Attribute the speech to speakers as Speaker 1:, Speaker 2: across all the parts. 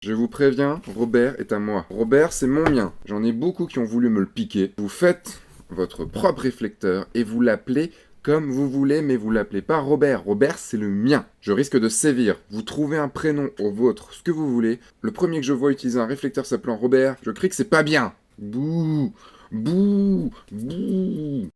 Speaker 1: Je vous préviens, Robert est à moi. Robert, c'est mon mien. J'en ai beaucoup qui ont voulu me le piquer. Vous faites votre propre réflecteur et vous l'appelez comme vous voulez, mais vous l'appelez pas Robert. Robert, c'est le mien. Je risque de sévir. Vous trouvez un prénom au vôtre, ce que vous voulez. Le premier que je vois utiliser un réflecteur s'appelant Robert, je crie que c'est pas bien. Bouh, bouh, bouh.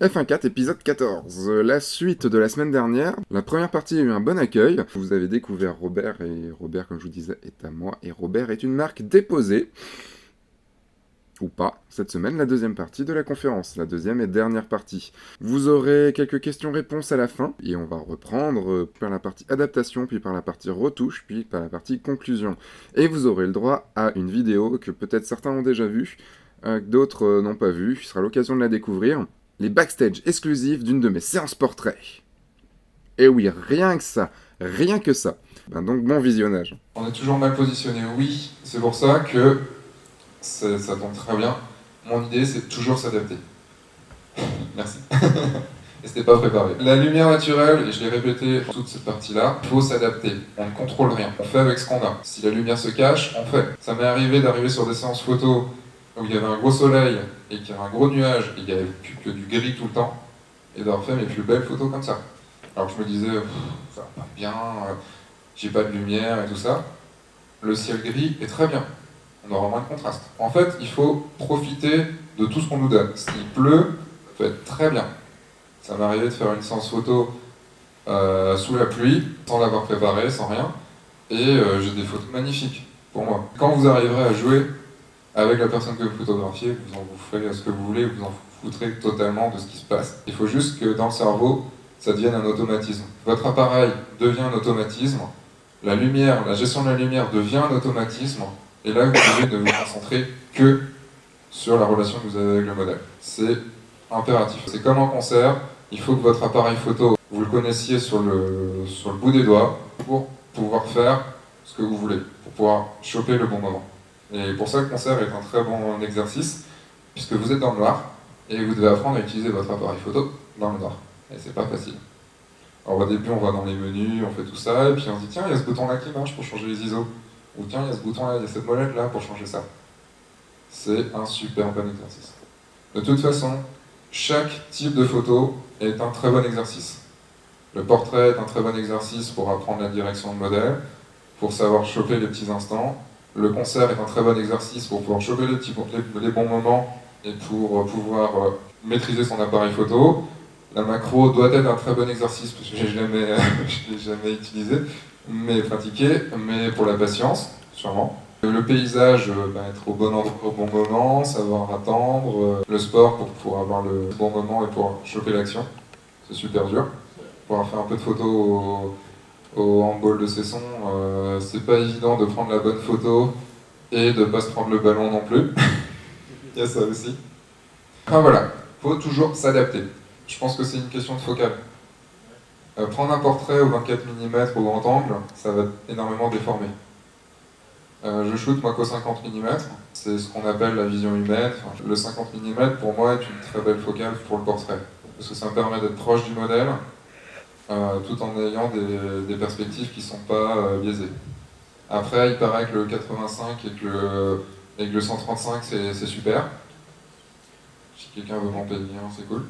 Speaker 1: F1.4 épisode 14. La suite de la semaine dernière. La première partie a eu un bon accueil. Vous avez découvert Robert et Robert, comme je vous disais, est à moi. Et Robert est une marque déposée. Ou pas. Cette semaine, la deuxième partie de la conférence. La deuxième et dernière partie. Vous aurez quelques questions-réponses à la fin. Et on va reprendre par la partie adaptation, puis par la partie retouche, puis par la partie conclusion. Et vous aurez le droit à une vidéo que peut-être certains ont déjà vue, d'autres n'ont pas vue. Ce sera l'occasion de la découvrir. Les backstage exclusifs d'une de mes séances portraits. Et oui, rien que ça, rien que ça. Donc bon visionnage.
Speaker 2: On est toujours mal positionné, oui, c'est pour ça que ça tombe très bien. Mon idée, c'est toujours s'adapter. Merci. Et c'était pas préparé. La lumière naturelle, et je l'ai répété toute cette partie-là, il faut s'adapter. On ne contrôle rien. On fait avec ce qu'on a. Si la lumière se cache, on fait. Ça m'est arrivé d'arriver sur des séances photos où il y avait un gros soleil et qu'il y avait un gros nuage et il n'y avait plus que du gris tout le temps, et d'avoir fait mes plus belles photos comme ça. Alors que je me disais, ça va pas bien, j'ai pas de lumière et tout ça. Le ciel gris est très bien. On aura moins de contraste. En fait, il faut profiter de tout ce qu'on nous donne. S'il pleut, ça peut être très bien. Ça m'est arrivé de faire une séance photo sous la pluie, sans l'avoir préparé, sans rien, et j'ai des photos magnifiques pour moi. Quand vous arriverez à jouer avec la personne que vous photographiez, vous ferez ce que vous voulez, vous en foutrez totalement de ce qui se passe. Il faut juste que dans le cerveau, ça devienne un automatisme. Votre appareil devient un automatisme, la lumière, la gestion de la lumière devient un automatisme, et là vous pouvez ne vous concentrer que sur la relation que vous avez avec le modèle. C'est impératif. C'est comme en concert, il faut que votre appareil photo, vous le connaissiez sur le bout des doigts pour pouvoir faire ce que vous voulez, pour pouvoir choper le bon moment. Et pour ça, le concert est un très bon exercice, puisque vous êtes dans le noir, et vous devez apprendre à utiliser votre appareil photo dans le noir. Et c'est pas facile. Alors au début, on va dans les menus, on fait tout ça, et puis on se dit, tiens, il y a ce bouton-là qui marche pour changer les ISO. Ou tiens, il y a ce bouton-là, il y a cette molette-là pour changer ça. C'est un super bon exercice. De toute façon, chaque type de photo est un très bon exercice. Le portrait est un très bon exercice pour apprendre la direction de modèle, pour savoir choper les petits instants. Le concert est un très bon exercice pour pouvoir choper les bons moments et pour pouvoir maîtriser son appareil photo. La macro doit être un très bon exercice, parce que je ne l'ai jamais utilisé, mais pratiqué, mais pour la patience, sûrement. Le paysage, être au bon endroit au bon moment, savoir attendre. Le sport pour avoir le bon moment et pour choper l'action, c'est super dur. Pour avoir fait un peu de photos au handball de Cesson, c'est pas évident de prendre la bonne photo et de pas se prendre le ballon non plus. Il y a ça aussi. Enfin voilà, faut toujours s'adapter. Je pense que c'est une question de focale. Prendre un portrait au 24 mm au grand angle, ça va énormément déformer. Je shoot moi qu'au 50 mm, c'est ce qu'on appelle la vision humaine. Enfin, le 50 mm pour moi est une très belle focale pour le portrait, parce que ça me permet d'être proche du modèle, tout en ayant des perspectives qui ne sont pas biaisées. Après, il paraît que le 85 et que le 135 c'est super. Si quelqu'un veut m'en payer, c'est cool.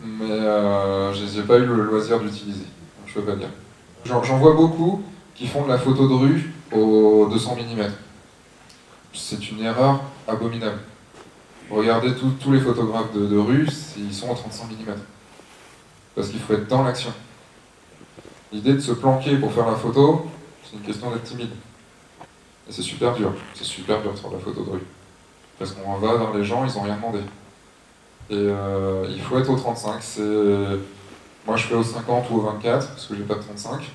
Speaker 2: Mais je n'ai pas eu le loisir d'utiliser, donc je peux pas dire. J'en vois beaucoup qui font de la photo de rue au 200 mm. C'est une erreur abominable. Regardez tous les photographes de rue, ils sont au 35 mm. Parce qu'il faut être dans l'action. L'idée de se planquer pour faire la photo, c'est une question d'être timide. Et c'est super dur. C'est super dur de faire la photo de rue. Parce qu'on va vers les gens, ils n'ont rien demandé. Et il faut être au 35. Moi je fais au 50 ou au 24, parce que j'ai pas de 35.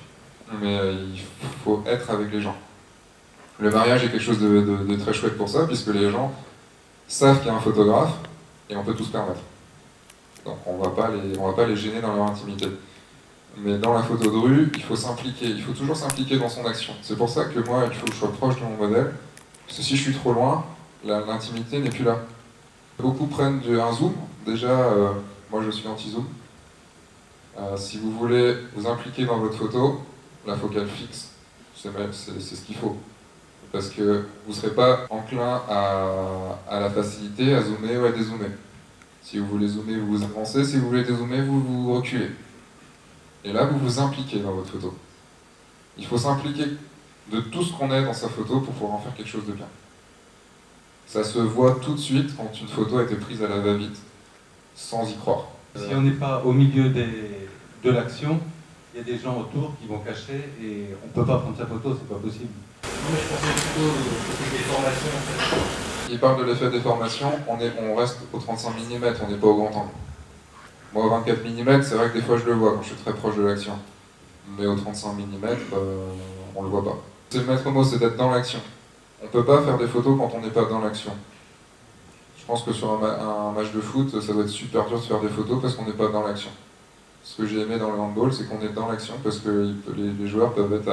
Speaker 2: Mais il faut être avec les gens. Le mariage est quelque chose de très chouette pour ça, puisque les gens savent qu'il y a un photographe, et on peut tout se permettre. Donc on va pas les gêner dans leur intimité. Mais dans la photo de rue, il faut s'impliquer, il faut toujours s'impliquer dans son action. C'est pour ça que moi, il faut que je sois proche de mon modèle, parce que si je suis trop loin, l'intimité n'est plus là. Beaucoup prennent un zoom, déjà, moi je suis anti-zoom. Si vous voulez vous impliquer dans votre photo, la focale fixe, c'est ce qu'il faut. Parce que vous ne serez pas enclin à la facilité, à zoomer ou à dézoomer. Si vous voulez zoomer, vous vous avancez, si vous voulez dézoomer, vous vous reculez. Et là, vous vous impliquez dans votre photo. Il faut s'impliquer de tout ce qu'on est dans sa photo pour pouvoir en faire quelque chose de bien. Ça se voit tout de suite quand une photo a été prise à la va-vite, sans y croire.
Speaker 3: Si on n'est pas au milieu de l'action, il y a des gens autour qui vont cacher et on ne peut pas prendre sa photo, c'est pas possible.
Speaker 4: Non, mais je pensais plutôt aux déformations en fait.
Speaker 2: Il parle de l'effet déformation, on reste au 35 mm, on n'est pas au grand angle. Moi, au 24 mm, c'est vrai que des fois je le vois quand je suis très proche de l'action. Mais au 35 mm, on le voit pas. C'est le maître mot, c'est d'être dans l'action. On peut pas faire des photos quand on n'est pas dans l'action. Je pense que sur un match de foot, ça doit être super dur de faire des photos parce qu'on n'est pas dans l'action. Ce que j'ai aimé dans le handball, c'est qu'on est dans l'action parce que les joueurs peuvent être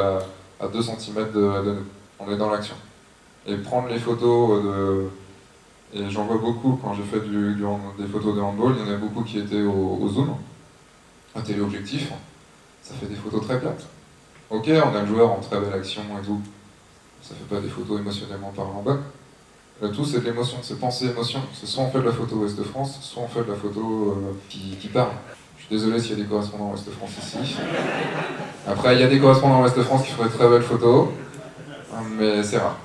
Speaker 2: à 2 cm de nous. On est dans l'action. Et prendre les photos et j'en vois beaucoup quand j'ai fait des photos de handball, il y en a beaucoup qui étaient au zoom, à téléobjectif. Ça fait des photos très plates. Ok, on a le joueur en très belle action et tout. Ça fait pas des photos émotionnellement parlant bonnes. Le tout, c'est de l'émotion, c'est pensée-émotion. C'est soit on fait de la photo Ouest de France, soit on fait de la photo qui parle. Je suis désolé s'il y a des correspondants Ouest de France ici. Après, il y a des correspondants Ouest de France qui font de très belles photos, mais c'est rare.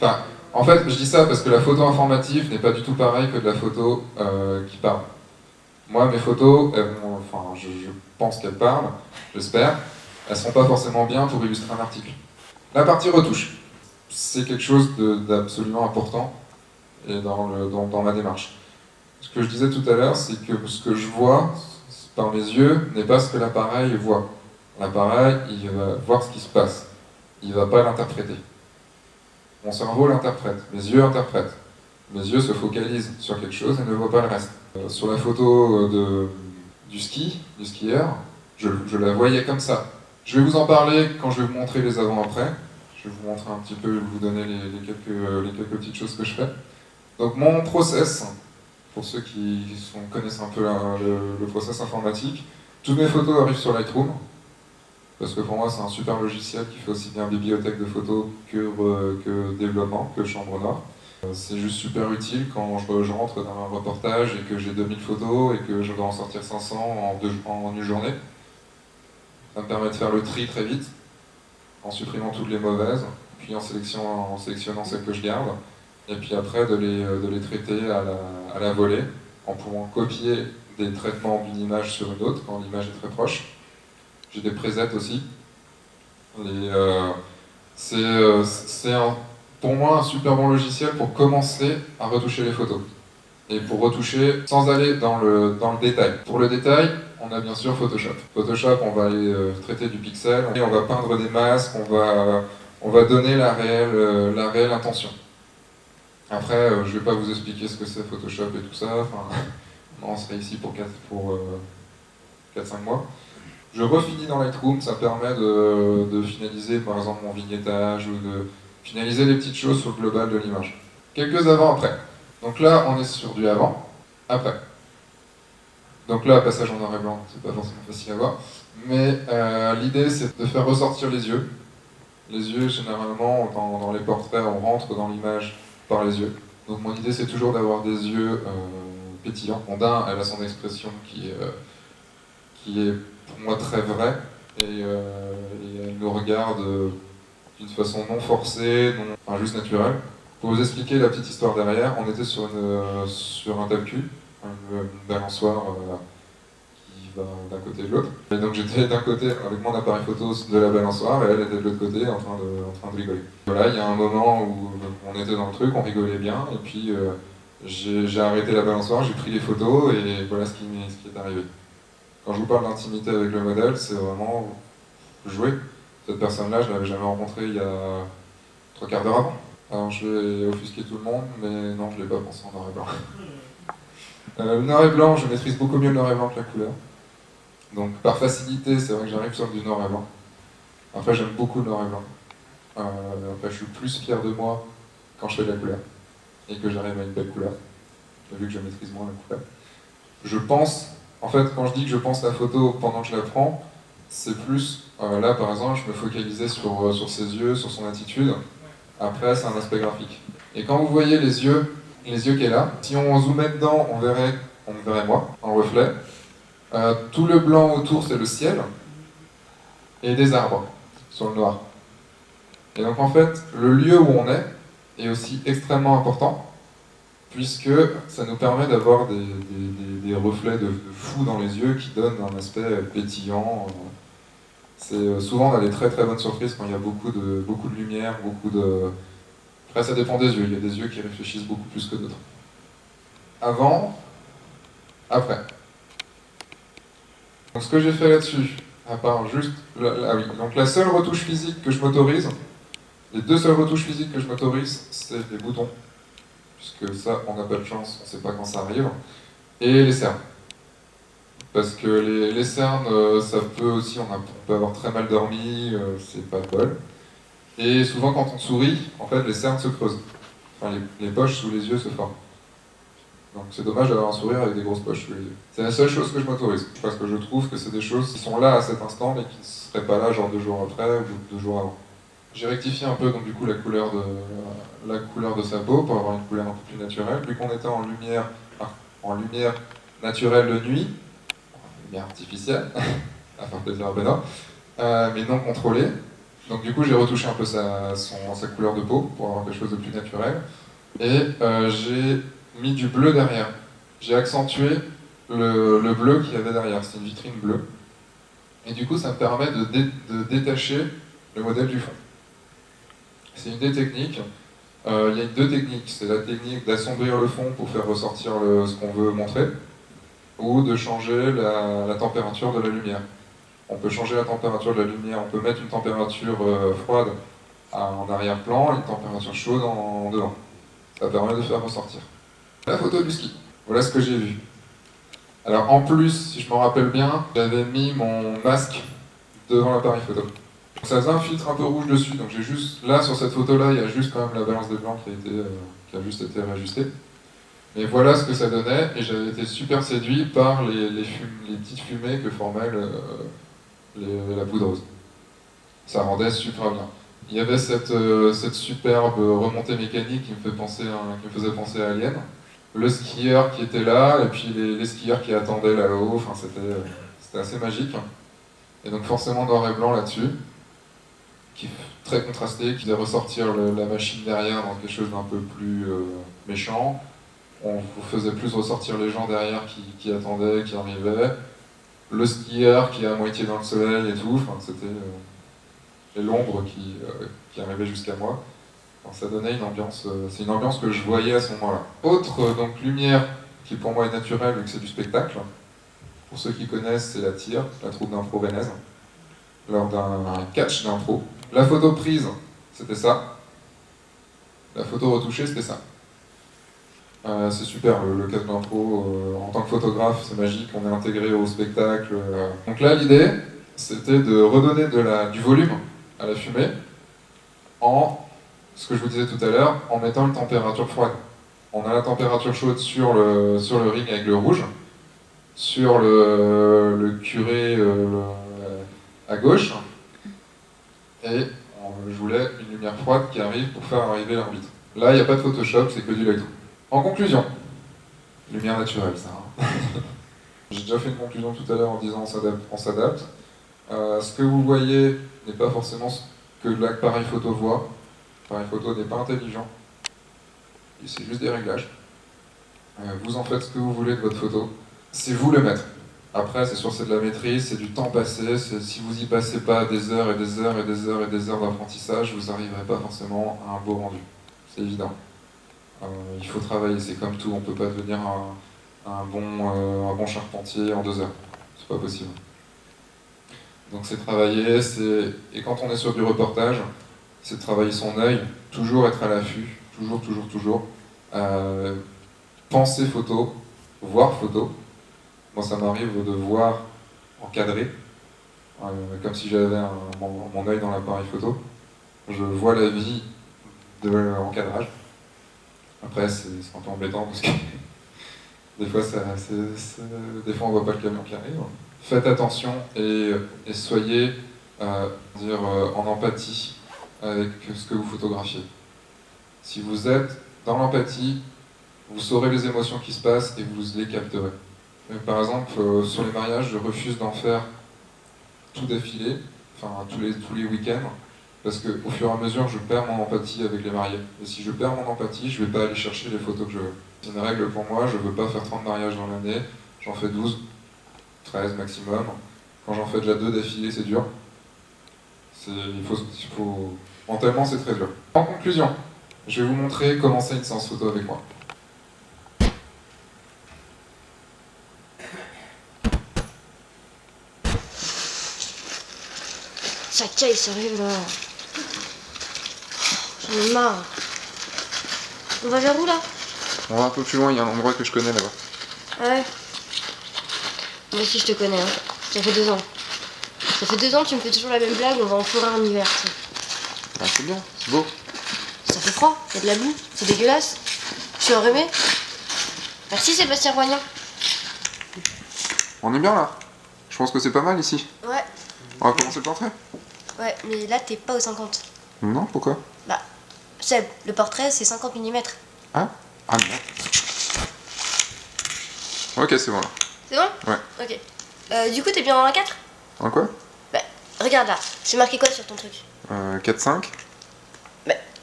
Speaker 2: Enfin, en fait, je dis ça parce que la photo informative n'est pas du tout pareille que de la photo qui parle. Moi, mes photos, je pense qu'elles parlent, j'espère. Elles ne sont pas forcément bien pour illustrer un article. La partie retouche, c'est quelque chose d'absolument important et dans ma démarche. Ce que je disais tout à l'heure, c'est que ce que je vois par mes yeux n'est pas ce que l'appareil voit. L'appareil, il va voir ce qui se passe. Il ne va pas l'interpréter. Mon cerveau l'interprète, mes yeux interprètent. Mes yeux se focalisent sur quelque chose et ne voient pas le reste. Sur la photo du skieur, je la voyais comme ça. Je vais vous en parler quand je vais vous montrer les avant-après. Je vais vous montrer un petit peu, vous donner les quelques petites choses que je fais. Donc mon process, pour ceux qui connaissent un peu le process informatique, toutes mes photos arrivent sur Lightroom, parce que pour moi c'est un super logiciel qui fait aussi bien bibliothèque de photos que développement, que chambre noire. C'est juste super utile quand je rentre dans un reportage et que j'ai 2000 photos et que je dois en sortir 500 en une journée. Ça me permet de faire le tri très vite, en supprimant toutes les mauvaises, puis en sélectionnant celles que je garde, et puis après de les traiter à la volée, en pouvant copier des traitements d'une image sur une autre, quand l'image est très proche. J'ai des presets aussi. C'est pour moi un super bon logiciel pour commencer à retoucher les photos. Et pour retoucher sans aller dans le détail. Pour le détail, on a bien sûr Photoshop. Photoshop, on va aller traiter du pixel, et on va peindre des masques, on va donner la réelle intention. Après, je ne vais pas vous expliquer ce que c'est Photoshop et tout ça, on serait ici pour 4-5 mois. Je refinis dans Lightroom, ça permet de finaliser par exemple mon vignettage ou de finaliser les petites choses sur le global de l'image. Quelques avant-après. Donc là, on est sur du avant, après. Donc là, passage en noir et blanc, c'est pas forcément facile à voir. Mais l'idée, c'est de faire ressortir les yeux. Les yeux, généralement, dans les portraits, on rentre dans l'image par les yeux. Donc mon idée, c'est toujours d'avoir des yeux pétillants. Ondin, elle a son expression qui est pour moi très vraie. Et elle nous regarde d'une façon non forcée, juste naturelle. Pour vous expliquer la petite histoire derrière, on était sur un tel-cul, une balançoire qui va d'un côté et de l'autre. Et donc j'étais d'un côté avec mon appareil photo de la balançoire et elle était de l'autre côté en train de rigoler. Voilà, il y a un moment où on était dans le truc, on rigolait bien, et puis j'ai arrêté la balançoire, j'ai pris les photos et voilà ce qui est arrivé. Quand je vous parle d'intimité avec le modèle, c'est vraiment jouer. Cette personne-là, je ne l'avais jamais rencontrée il y a 3 quarts d'heure avant. Alors je vais offusquer tout le monde, mais non, je ne l'ai pas pensé en noir et blanc. Le noir et blanc, je maîtrise beaucoup mieux le noir et blanc que la couleur. Donc par facilité, c'est vrai que j'arrive sur du noir et blanc. Après, j'aime beaucoup le noir et blanc. Après, je suis plus fier de moi quand je fais de la couleur et que j'arrive à une belle couleur, vu que je maîtrise moins la couleur. Je pense, en fait, quand je dis que je pense la photo pendant que je la prends, c'est plus, là par exemple, je me focalisais sur ses yeux, sur son attitude. Après, c'est un aspect graphique. Et quand vous voyez les yeux qu'il est là, si on zoomait dedans, on me verrait moi, en reflet. Tout le blanc autour, c'est le ciel, et des arbres sur le noir. Et donc en fait, le lieu où on est aussi extrêmement important, puisque ça nous permet d'avoir des reflets de fou dans les yeux qui donnent un aspect pétillant. C'est souvent on a des très très bonnes surprises quand il y a beaucoup de lumière, Après ça dépend des yeux, il y a des yeux qui réfléchissent beaucoup plus que d'autres. Avant, après. Donc ce que j'ai fait là-dessus, à part juste... Ah oui, donc la seule retouche physique que je m'autorise, les deux seules retouches physiques que je m'autorise, c'est les boutons, puisque ça, on n'a pas de chance, on ne sait pas quand ça arrive, et les cernes. Parce que les cernes, ça peut aussi, on peut avoir très mal dormi, c'est pas de bol. Et souvent, quand on sourit, en fait, les cernes se creusent. Enfin, les poches sous les yeux se forment. Donc c'est dommage d'avoir un sourire avec des grosses poches sous les yeux. C'est la seule chose que je m'autorise, parce que je trouve que c'est des choses qui sont là à cet instant, mais qui ne seraient pas là genre 2 jours après ou 2 jours avant. J'ai rectifié un peu donc du coup la couleur de sa peau pour avoir une couleur un peu plus naturelle. Vu qu'on était en lumière naturelle de nuit, lumière artificielle, à faire plaisir à Benoît, mais non contrôlée. Donc du coup j'ai retouché un peu sa couleur de peau pour avoir quelque chose de plus naturel. Et j'ai mis du bleu derrière. J'ai accentué le bleu qu'il y avait derrière. C'est une vitrine bleue. Et du coup ça me permet de détacher le modèle du fond. C'est une des techniques. Il y a deux techniques. C'est la technique d'assombrir le fond pour faire ressortir ce qu'on veut montrer, ou de changer la température de la lumière. On peut changer la température de la lumière, on peut mettre une température froide en arrière-plan et une température chaude en devant. Ça permet de faire ressortir. La photo du ski. Voilà ce que j'ai vu. Alors en plus, si je m'en rappelle bien, j'avais mis mon masque devant l'appareil photo. Ça faisait un filtre un peu rouge dessus, donc j'ai juste, là sur cette photo là, il y a juste quand même la balance des blancs qui a juste été réajustée. Mais voilà ce que ça donnait, et j'avais été super séduit par les petites fumées que formait la poudreuse. Ça rendait super bien. Il y avait cette superbe remontée mécanique qui me faisait penser à Alien. Le skieur qui était là, et puis les skieurs qui attendaient là-haut, enfin c'était assez magique. Et donc forcément noir et blanc là-dessus, qui est très contrasté, qui faisait ressortir la machine derrière dans quelque chose d'un peu plus méchant. On faisait plus ressortir les gens derrière qui attendaient, qui arrivaient. Le skieur qui est à moitié dans le soleil et tout, enfin, c'était et l'ombre qui arrivait jusqu'à moi. Enfin, ça donnait une ambiance, c'est une ambiance que je voyais à ce moment-là. Autre donc lumière qui pour moi est naturelle vu que c'est du spectacle. Pour ceux qui connaissent, c'est la tire, la troupe d'impro rennaise, lors d'un catch d'impro. La photo prise, c'était ça. La photo retouchée, c'était ça. C'est super, le casque d'impro, en tant que photographe, c'est magique, on est intégré au spectacle. Donc là, l'idée, c'était de redonner du volume à la fumée ce que je vous disais tout à l'heure, en mettant une température froide. On a la température chaude sur le ring avec le rouge, sur le curé à gauche, et je voulais une lumière froide qui arrive pour faire arriver l'arbitre. Là, il n'y a pas de Photoshop, c'est que du lightroom. En conclusion, lumière naturelle, ça. Hein. J'ai déjà fait une conclusion tout à l'heure en disant on s'adapte. Ce que vous voyez n'est pas forcément ce que l'appareil photo voit. L'appareil photo n'est pas intelligent. C'est juste des réglages. Vous en faites ce que vous voulez de votre photo. C'est vous le maître. Après, c'est sûr, c'est de la maîtrise, c'est du temps passé. Si vous y passez pas des heures et des heures et des heures et des heures d'apprentissage, vous n'arriverez pas forcément à un beau rendu. C'est évident. Il faut travailler, c'est comme tout, on ne peut pas devenir un bon charpentier en 2 heures. C'est pas possible. Donc c'est travailler, et quand on est sur du reportage, c'est de travailler son œil, toujours être à l'affût, toujours. Penser photo, voir photo. Moi ça m'arrive de voir encadré, comme si j'avais mon œil dans l'appareil photo. Je vois la vie de l'encadrage. Après, c'est un peu embêtant parce que des fois on voit pas le camion qui arrive. faites attention et soyez en empathie avec ce que vous photographiez. Si vous êtes dans l'empathie, vous saurez les émotions qui se passent et vous les capterez. Par exemple, sur les mariages, je refuse d'en faire tout d'affilée, enfin tous les week-ends, parce qu'au fur et à mesure, je perds mon empathie avec les mariés. Et si je perds mon empathie, je ne vais pas aller chercher les photos que je veux. C'est une règle pour moi, je ne veux pas faire 30 mariages dans l'année, j'en fais 12, 13 maximum. Quand j'en fais déjà 2 d'affilée, c'est dur. Mentalement, c'est très dur. En conclusion, je vais vous montrer comment c'est une séance photo avec moi.
Speaker 5: Ça caille, sérieux là. J'en ai marre. On va vers où là?
Speaker 1: On va un peu plus loin, il y a un endroit que je connais là-bas.
Speaker 5: Ah ouais. Moi aussi je te connais, hein. Ça fait 2 ans. Ça fait 2 ans que tu me fais toujours la même blague, on va en forêt en hiver, tu sais.
Speaker 1: Ah, c'est bien, c'est beau.
Speaker 5: Ça fait froid, y a de la boue, c'est dégueulasse. Je suis enrhumée. Merci Sébastien Roignan.
Speaker 1: On est bien là. Je pense que c'est pas mal ici.
Speaker 5: Ouais,
Speaker 1: On va commencer le portrait.
Speaker 5: ouais, mais là t'es pas au 50.
Speaker 1: Non, pourquoi?
Speaker 5: Seb, le portrait c'est 50 mm.
Speaker 1: Ah non. Ok, c'est bon là.
Speaker 5: C'est bon?
Speaker 1: Ouais.
Speaker 5: Ok. Du coup t'es bien en 1-4?
Speaker 1: En quoi?
Speaker 5: Regarde là, c'est marqué quoi sur ton truc?
Speaker 1: 4-5.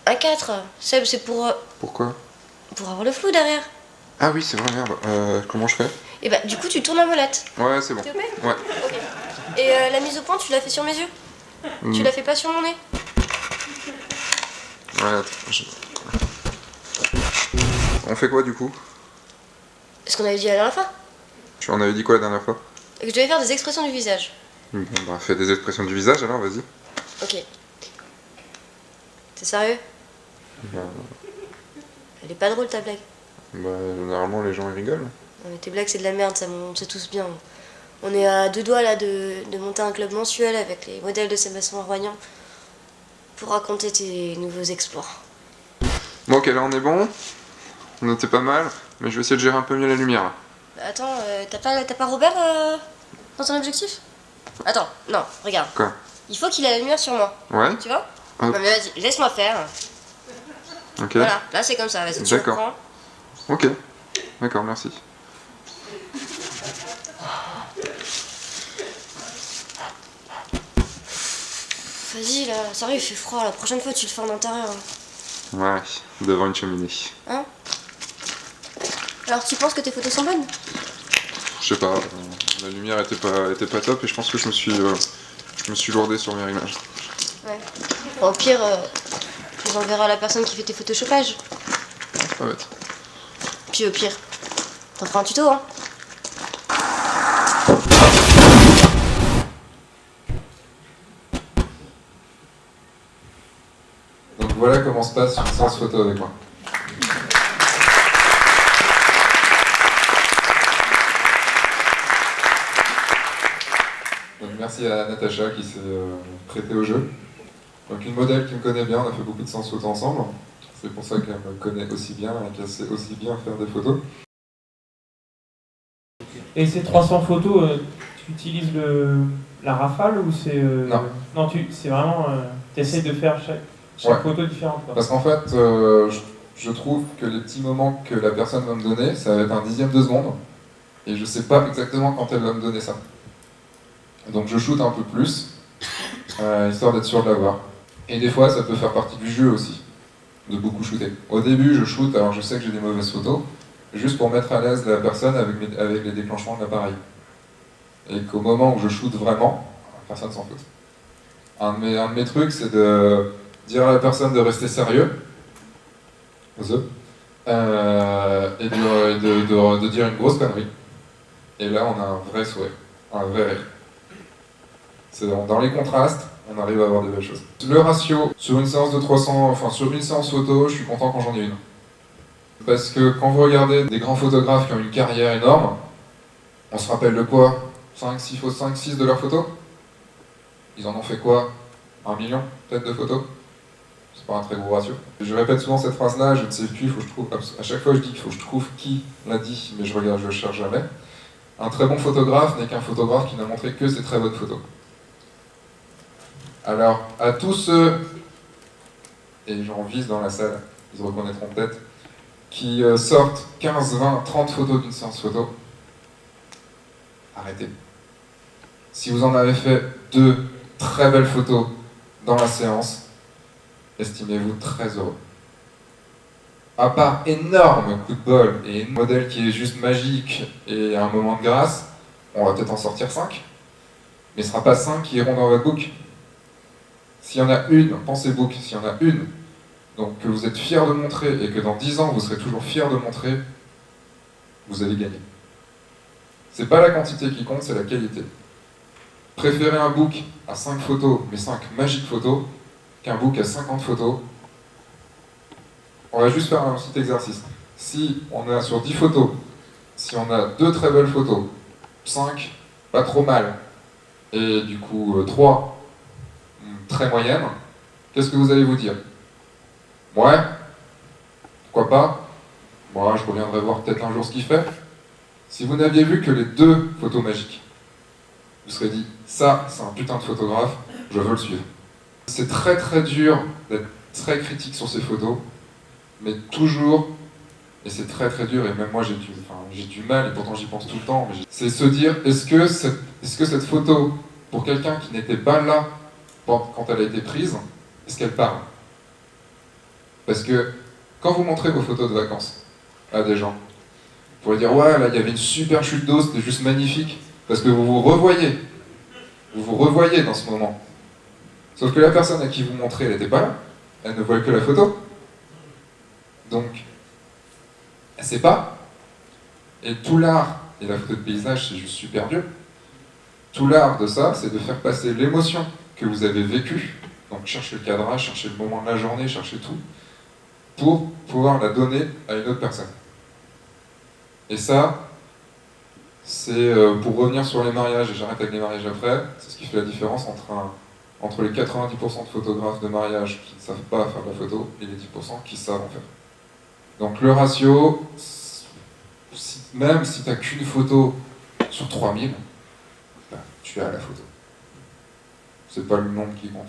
Speaker 5: 1-4, Seb, c'est pour
Speaker 1: Pourquoi?
Speaker 5: avoir le flou derrière.
Speaker 1: Ah oui, c'est vrai, merde. Comment je fais?
Speaker 5: Et bah du coup tu tournes la molette.
Speaker 1: Ouais, c'est bon.
Speaker 5: S'il te plaît?
Speaker 1: Ouais.
Speaker 5: Ok. Et la mise au point, tu l'as fait sur mes yeux? Tu l'as fait pas sur mon nez?
Speaker 1: Ouais, attends. On fait quoi du coup?
Speaker 5: Ce qu'on avait dit la dernière fois.
Speaker 1: On avait dit quoi la dernière fois?
Speaker 5: Que je devais faire des expressions du visage.
Speaker 1: Bon, bah, fais des expressions du visage alors, vas-y.
Speaker 5: Ok. T'es sérieux?
Speaker 1: Bah,
Speaker 5: Elle est pas drôle ta blague.
Speaker 1: généralement les gens ils rigolent.
Speaker 5: Non mais tes blagues c'est de la merde, ça on sait tous bien. On est à 2 doigts là de monter un club mensuel avec les modèles de Sébastien Roignan pour raconter tes nouveaux exploits.
Speaker 1: Bon, ok, là on est bon. On était pas mal, mais je vais essayer de gérer un peu mieux la lumière. Là.
Speaker 5: Bah, attends, t'as pas Robert dans ton objectif? Attends, non, regarde.
Speaker 1: Quoi?
Speaker 5: Il faut qu'il ait la lumière sur moi,
Speaker 1: Ouais?
Speaker 5: tu vois?
Speaker 1: Hop.
Speaker 5: Non mais vas-y, laisse-moi faire.
Speaker 1: Ok.
Speaker 5: Voilà, là c'est comme ça, vas-y, tu
Speaker 1: D'accord.
Speaker 5: reprends.
Speaker 1: Ok. D'accord, merci.
Speaker 5: Vas-y là, sérieux, il fait froid, la prochaine fois tu le fais en intérieur.
Speaker 1: Ouais, devant une cheminée.
Speaker 5: Hein? Alors tu penses que tes photos sont bonnes?
Speaker 1: Je sais pas, la lumière était pas top et je pense que je me suis lourdé sur mes réglages.
Speaker 5: Ouais. Bon, au pire, tu les enverras à la personne qui fait tes photoshoppages.
Speaker 1: C'est pas bête.
Speaker 5: Puis au pire, t'en feras un tuto, hein.
Speaker 2: Donc voilà comment se passe une séance photo avec moi. Donc merci à Natacha qui s'est prêtée au jeu. Donc une modèle qui me connaît bien, on a fait beaucoup de séances photos ensemble. C'est pour ça qu'elle me connaît aussi bien et qu'elle sait aussi bien faire des photos.
Speaker 4: Et ces 300 photos, tu utilises la rafale ou c'est...
Speaker 2: Non.
Speaker 4: Non, c'est vraiment... tu essaies de faire chaque
Speaker 2: Ouais.
Speaker 4: photo différente. Quoi.
Speaker 2: Parce qu'en fait, je trouve que les petits moments que la personne va me donner, ça va être un dixième de seconde. Et je sais pas exactement quand elle va me donner ça. Donc je shoot un peu plus, histoire d'être sûr de l'avoir. Et des fois, ça peut faire partie du jeu aussi, de beaucoup shooter. Au début, je shoot, alors je sais que j'ai des mauvaises photos, juste pour mettre à l'aise la personne avec les déclenchements de l'appareil. Et qu'au moment où je shoot vraiment, personne s'en fout. Un de mes trucs, c'est de dire à la personne de rester sérieux, et de dire une grosse connerie. Et là, on a un vrai sourire, un vrai rire. C'est dans les contrastes, on arrive à avoir de belles choses. Le ratio, sur une séance de 300, enfin sur une séance photo, je suis content quand j'en ai une. Parce que quand vous regardez des grands photographes qui ont une carrière énorme, on se rappelle de quoi? 5-6 de leurs photos? Ils en ont fait quoi? 1 million peut-être de photos? C'est pas un très gros ratio. Je répète souvent cette phrase-là, je ne sais plus, faut que je trouve, à chaque fois je dis qu'il faut que je trouve qui l'a dit, mais je cherche jamais. Un très bon photographe n'est qu'un photographe qui n'a montré que ses très bonnes photos. Alors, à tous ceux, et j'en vise dans la salle, ils se reconnaîtront peut-être, qui sortent 15, 20, 30 photos d'une séance photo, arrêtez. Si vous en avez fait 2 très belles photos dans la séance, estimez-vous très heureux. À part énorme coup de bol et un modèle qui est juste magique et un moment de grâce, on va peut-être en sortir 5, mais ce ne sera pas 5 qui iront dans votre book. S'il y en a une, pensez book, s'il y en a une donc, que vous êtes fier de montrer et que dans 10 ans vous serez toujours fier de montrer, vous avez gagné. C'est pas la quantité qui compte, c'est la qualité. Préférez un book à 5 photos, mais 5 magiques photos, qu'un book à 50 photos. On va juste faire un petit exercice. Si on a sur 10 photos, si on a 2 très belles photos, 5, pas trop mal, et du coup 3, très moyennes, qu'est-ce que vous allez vous dire? Ouais, pourquoi pas? Moi, je reviendrai voir peut-être un jour ce qu'il fait. Si vous n'aviez vu que les 2 photos magiques, vous serez dit, ça, c'est un putain de photographe, je veux le suivre. C'est très très dur d'être très critique sur ces photos, mais toujours, et c'est très très dur, et même moi j'ai du mal, et pourtant j'y pense tout le temps, c'est se dire, est-ce que cette photo, pour quelqu'un qui n'était pas là quand elle a été prise, est-ce qu'elle parle? Parce que quand vous montrez vos photos de vacances à des gens, vous pourrez dire, ouais, là il y avait une super chute d'eau, c'était juste magnifique, parce que vous vous revoyez dans ce moment. Sauf que la personne à qui vous montrez, elle n'était pas là, elle ne voit que la photo. Donc, elle ne sait pas. Et tout l'art, et la photo de paysage, c'est juste super vieux. Tout l'art de ça, c'est de faire passer l'émotion que vous avez vécue. Donc, cherchez le cadrage, cherchez le moment de la journée, cherchez tout, pour pouvoir la donner à une autre personne. Et ça, c'est pour revenir sur les mariages, et j'arrête avec les mariages après, c'est ce qui fait la différence entre les 90% de photographes de mariage qui ne savent pas faire de la photo et les 10% qui savent en faire. Donc le ratio, même si tu n'as qu'une photo sur 3000, ben, tu as la photo. C'est pas le nombre qui compte.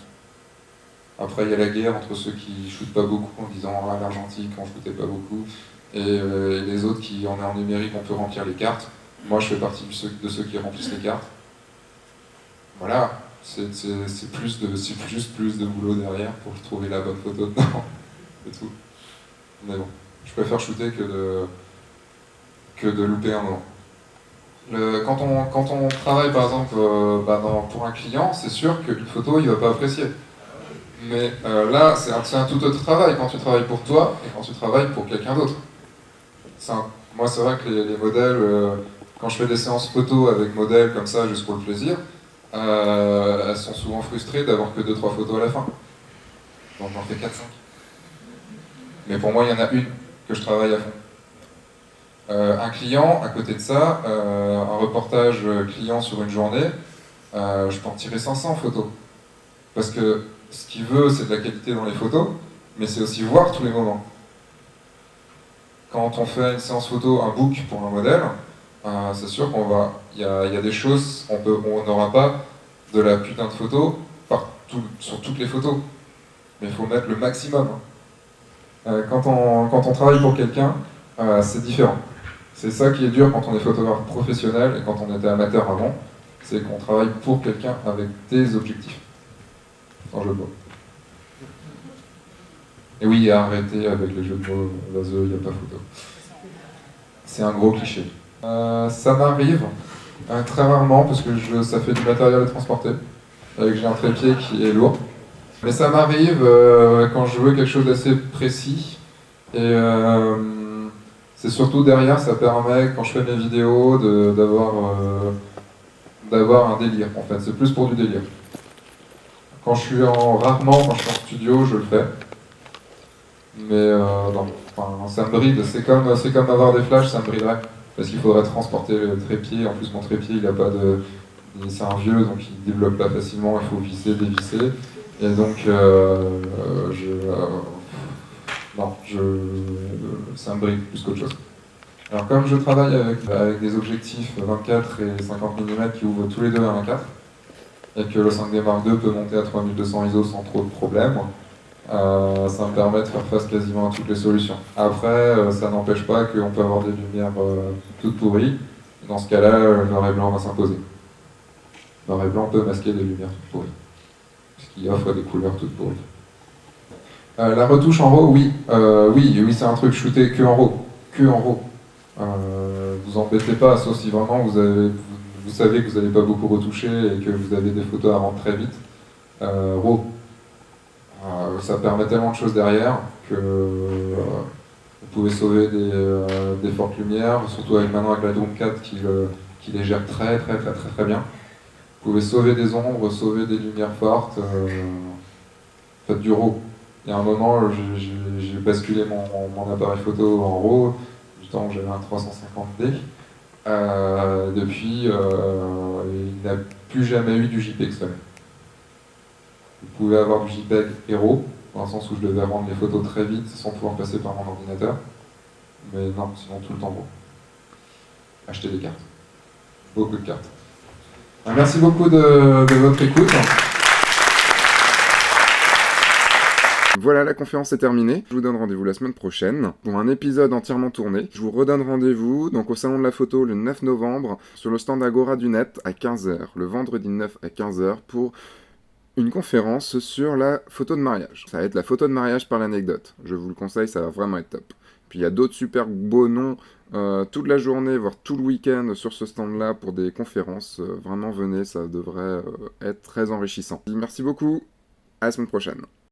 Speaker 2: Après, il y a la guerre entre ceux qui shootent pas beaucoup en disant « Ah, l'argentique, on shootait pas beaucoup », et les autres qui, on est en numérique, on peut remplir les cartes. Moi, je fais partie de ceux qui remplissent les cartes. Voilà, c'est juste plus de boulot derrière pour trouver la bonne photo dedans. C'est tout. Mais bon, je préfère shooter que de louper un moment. Quand on travaille par exemple pour un client, c'est sûr qu'une photo, il ne va pas apprécier. Mais là, c'est un tout autre travail quand tu travailles pour toi et quand tu travailles pour quelqu'un d'autre. Moi, c'est vrai que les modèles, quand je fais des séances photos avec modèles comme ça, juste pour le plaisir, elles sont souvent frustrées d'avoir que 2-3 photos à la fin. Donc j'en fais 4-5. Mais pour moi, il y en a une que je travaille à fond. Un client, à côté de ça, un reportage client sur une journée, je peux en tirer 500 photos. Parce que ce qu'il veut, c'est de la qualité dans les photos, mais c'est aussi voir tous les moments. Quand on fait une séance photo, un book pour un modèle, c'est sûr il y a des choses, on n'aura pas de la putain de photo sur toutes les photos. Mais il faut mettre le maximum. Quand on travaille pour quelqu'un, c'est différent. C'est ça qui est dur quand on est photographe professionnel et quand on était amateur avant, c'est qu'on travaille pour quelqu'un avec des objectifs. En jeu de mots. Et oui, arrêtez avec les jeux de mots, vaseux, il n'y a pas photo. C'est un gros cliché. Ça m'arrive, très rarement, parce que ça fait du matériel à transporter, j'ai un trépied qui est lourd. Mais ça m'arrive quand je veux quelque chose d'assez précis, et c'est surtout derrière, ça permet, quand je fais mes vidéos, d'avoir un délire, en fait. C'est plus pour du délire. Rarement, quand je suis en studio, je le fais. Mais non, ça me bride. C'est comme avoir des flashs, ça me briderait. Parce qu'il faudrait transporter le trépied. En plus, mon trépied, il a pas de... C'est un vieux, donc il ne développe pas facilement. Il faut visser, dévisser. Et donc, ça me bride plus qu'autre chose. Alors comme je travaille avec des objectifs 24 et 50 mm qui ouvrent tous les deux à 1.4, et que le 5D Mark II peut monter à 3200 ISO sans trop de problèmes, ça me permet de faire face quasiment à toutes les solutions. Après, ça n'empêche pas qu'on peut avoir des lumières toutes pourries. Dans ce cas-là, le noir et blanc va s'imposer. Le noir et blanc peut masquer des lumières toutes pourries, puisqu'il offre des couleurs toutes pourries. La retouche en RAW, oui. Oui, c'est un truc shooté que en RAW. Que en RAW. Vous embêtez pas, sauf si vraiment vous savez que vous n'allez pas beaucoup retoucher et que vous avez des photos à rendre très vite. RAW. Ça permet tellement de choses derrière que vous pouvez sauver des fortes lumières, surtout maintenant avec la Lightroom 4 qui les gère très bien. Vous pouvez sauver des ombres, sauver des lumières fortes, faites du RAW. Il y a un moment, j'ai basculé mon appareil photo en RAW, du temps où j'avais un 350D. Depuis, il n'a plus jamais eu du JPEG seul. Vous pouvez avoir du JPEG et RAW, dans le sens où je devais rendre les photos très vite sans pouvoir passer par mon ordinateur. Mais non, sinon tout le temps RAW. Achetez des cartes. Beaucoup de cartes. Merci beaucoup de votre écoute.
Speaker 1: Voilà, la conférence est terminée. Je vous donne rendez-vous la semaine prochaine pour un épisode entièrement tourné. Je vous redonne rendez-vous donc au Salon de la Photo le 9 novembre sur le stand Agora du Net à 15h, le vendredi 9 à 15h pour une conférence sur la photo de mariage. Ça va être la photo de mariage par l'anecdote. Je vous le conseille, ça va vraiment être top. Puis il y a d'autres super beaux noms toute la journée, voire tout le week-end sur ce stand-là pour des conférences. Vraiment venez, ça devrait être très enrichissant. Merci beaucoup, à la semaine prochaine.